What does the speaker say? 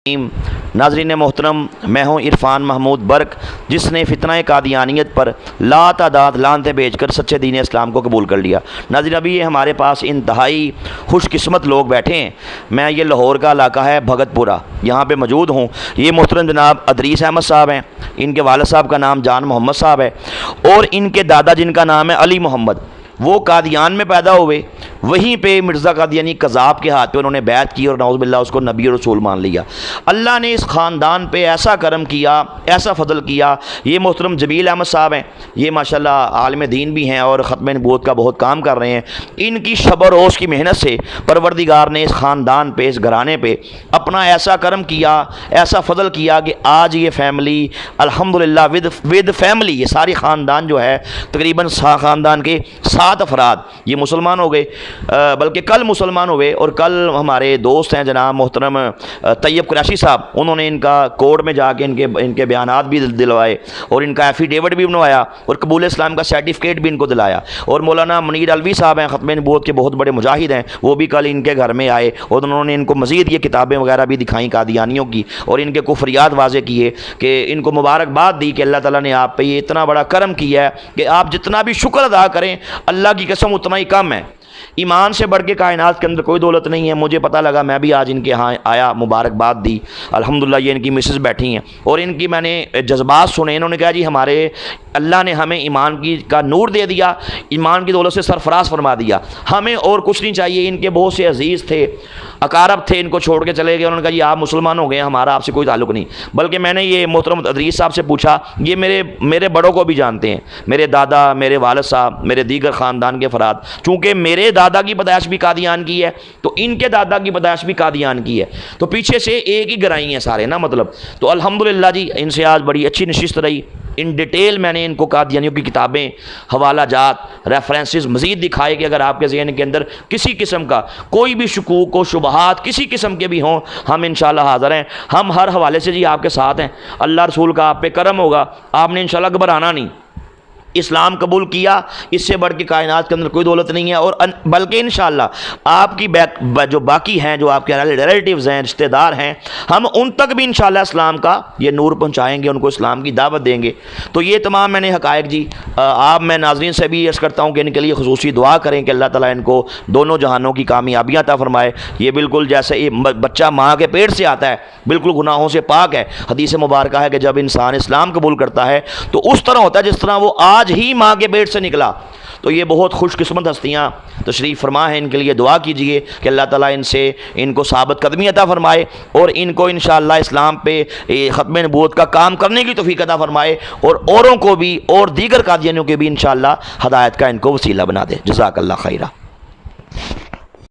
ناظرین محترم، میں ہوں عرفان محمود برق، جس نے فتنہ قادیانیت پر لا تعداد لعنتیں بھیج کر سچے دین اسلام کو قبول کر لیا۔ ناظرین، ابھی یہ ہمارے پاس انتہائی خوش قسمت لوگ بیٹھے ہیں۔ میں یہ لاہور کا علاقہ ہے بھگت پورہ، یہاں پہ موجود ہوں۔ یہ محترم جناب ادریس احمد صاحب ہیں، ان کے والد صاحب کا نام جان محمد صاحب ہے، اور ان کے دادا جن کا نام ہے علی محمد، وہ قادیان میں پیدا ہوئے، وہیں پہ مرزا قادیانی قذاب کے ہاتھ پہ انہوں نے بیعت کی اور نعوذ باللہ اس کو نبی اور رسول مان لیا۔ اللہ نے اس خاندان پہ ایسا کرم کیا، ایسا فضل کیا۔ یہ محترم جمیل احمد صاحب ہیں، یہ ماشاءاللہ عالم دین بھی ہیں اور ختم نبوت کا بہت کام کر رہے ہیں۔ ان کی شب و روز کی محنت سے پروردگار نے اس خاندان پہ، اس گھرانے پہ اپنا ایسا کرم کیا، ایسا فضل کیا کہ آج یہ فیملی الحمدللہ ود فیملی، یہ ساری خاندان جو ہے تقریباً خاندان کے 7 افراد یہ مسلمان ہو گئے، بلکہ کل مسلمان ہوئے۔ اور کل ہمارے دوست ہیں جناب محترم طیب قریشی صاحب، انہوں نے ان کا کورٹ میں جا کے ان کے بیانات بھی دلوائے اور ان کا ایفیڈیوٹ بھی بنوایا اور قبول اسلام کا سرٹیفکیٹ بھی ان کو دلایا۔ اور مولانا منیر الوی صاحب ہیں، ختم نبوت کے بہت بڑے مجاہد ہیں، وہ بھی کل ان کے گھر میں آئے اور انہوں نے ان کو مزید یہ کتابیں وغیرہ بھی دکھائیں قادیانیوں کی، اور ان کے کفریات واضح کیے کہ ان کو مبارکباد دی کہ اللہ تعالیٰ نے آپ پہ یہ اتنا بڑا کرم کیا ہے کہ آپ جتنا بھی شکر ادا کریں اللہ کی قسم اتنا ہی کم ہے۔ ایمان سے بڑھ کے کائنات کے اندر کوئی دولت نہیں ہے۔ مجھے پتہ لگا، میں بھی آج ان کے ہاں آیا، مبارکباد دی الحمدللہ۔ یہ ان کی مسز بیٹھی ہیں اور ان کی میں نے جذبات سنے۔ انہوں نے کہا جی ہمارے اللہ نے ہمیں ایمان کا نور دے دیا، ایمان کی دولت سے سرفراز فرما دیا، ہمیں اور کچھ نہیں چاہیے۔ ان کے بہت سے عزیز تھے، اقارب تھے، ان کو چھوڑ کے چلے گئے۔ انہوں نے کہا جی آپ مسلمان ہو گئے، ہمارا آپ سے کوئی تعلق نہیں۔ بلکہ میں نے یہ محترم ادریس صاحب سے پوچھا، یہ میرے بڑوں کو بھی جانتے ہیں، میرے دادا، میرے والد صاحب، میرے دیگر خاندان کے افراد، چونکہ میرے دادا کی پیدائش بھی قادیان کی ہے تو ان کے دادا کی پیدائش بھی قادیان کی ہے، تو پیچھے سے ایک ہی گرائی ہیں سارے نا، مطلب۔ تو الحمدللہ جی ان سے آج بڑی اچھی نشست رہی۔ ان ڈیٹیل میں نے ان کو قادیانیوں کی کتابیں، حوالہ جات، ریفرنسز مزید دکھائے کہ اگر آپ کے ذہن کے اندر کسی قسم کا کوئی بھی شکوک و شبہات کسی قسم کے بھی ہوں، ہم انشاءاللہ حاضر ہیں۔ ہم ہر حوالے سے جی آپ کے ساتھ ہیں۔ اللہ رسول کا آپ پہ کرم ہوگا، آپ نے انشاءاللہ گھبرانا نہیں۔ اسلام قبول کیا، اس سے بڑھ کے کائنات کے اندر کوئی دولت نہیں ہے۔ اور بلکہ انشاءاللہ آپ کی جو باقی ہیں، جو آپ کے ریلیٹیوز ہیں، رشتہ دار ہیں، ہم ان تک بھی انشاءاللہ اسلام کا یہ نور پہنچائیں گے، ان کو اسلام کی دعوت دیں گے۔ تو یہ تمام میں نے حقائق جی آپ میں ناظرین سے بھی عرض کرتا ہوں کہ ان کے لیے خصوصی دعا کریں کہ اللہ تعالیٰ ان کو دونوں جہانوں کی کامیابیاں عطا فرمائے۔ یہ بالکل جیسے بچہ ماں کے پیٹ سے آتا ہے، بالکل گناہوں سے پاک ہے۔ حدیث مبارکہ ہے کہ جب انسان اسلام قبول کرتا ہے تو اس طرح ہوتا ہے جس طرح وہ آج ہی ماں کے پیٹ سے نکلا۔ تو یہ بہت خوش قسمت ہستیاں تشریف فرما ہیں، ان کے لیے دعا کیجئے کہ اللہ تعالیٰ ان کو ثابت قدمی عطا فرمائے اور ان کو انشاءاللہ اسلام پہ ختم نبوت کا کام کرنے کی توفیق عطا فرمائے، اور اوروں کو بھی اور دیگر قادیانیوں کے بھی انشاءاللہ ہدایت کا ان کو وسیلہ بنا دے۔ جزاک اللہ خیرہ۔